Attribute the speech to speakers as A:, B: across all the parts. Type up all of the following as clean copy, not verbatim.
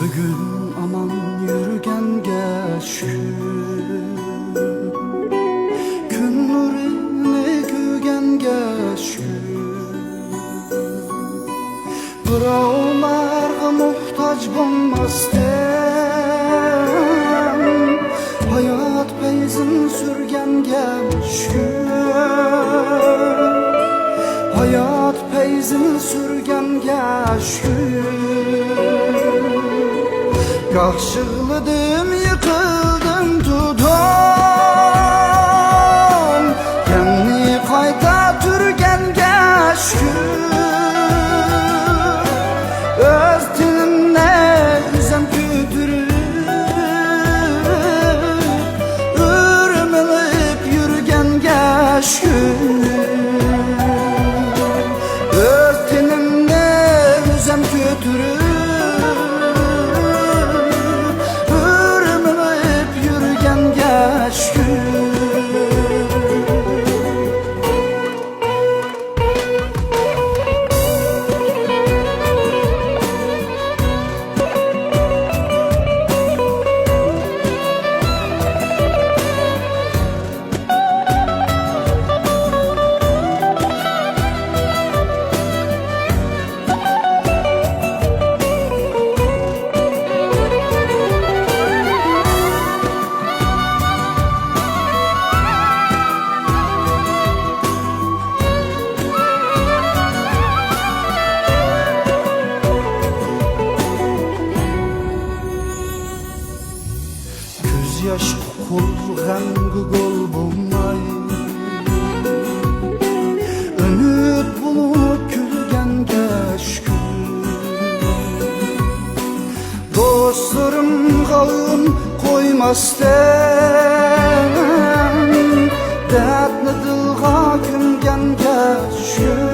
A: Bugün aman yürgenge şükür, gün nurine gügenge şükür. Birovlarga muhtaç bolmasdan hayat beyzin sürgenge şükür. Hayat peyzini sürgenge şükür. Kahşıladım, yıkıldım, tudum, kendini qayta türgenge şükür. Öz tilimle üzem kütürüp, ürmülüp yürgenge şükür. Öz tilimle üzem kütürüp, yaş kul g'amgı gol bulmay, ümit bulup külgenge şükür. Dostlarım kavun koymasdan, dertli dilga küngenge şükür.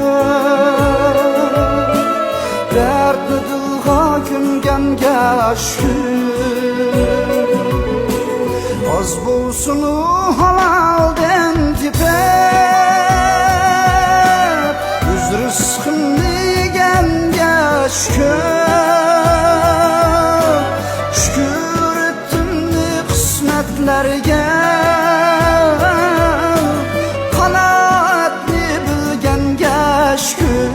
A: Dertli dilga küngenge şükür. Az bulsun halalden tipet, üz rızkını yegenge şükür. Şükür ettim kısmetlerge, kanaatli bilgenge şükür.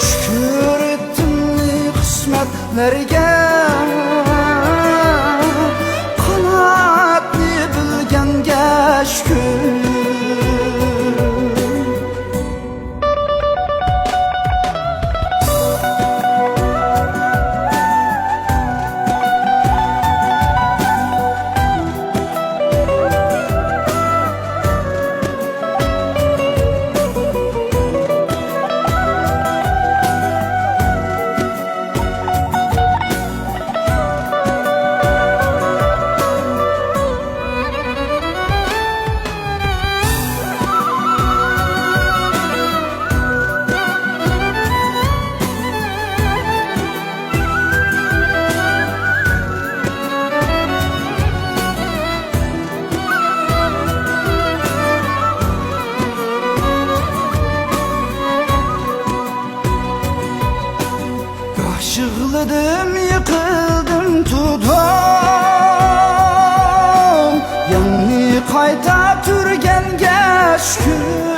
A: Şükür ettim kısmetlerge, şükür. Yığıldım, yıkıldım, tudum, yanni qayta türgenge şükür.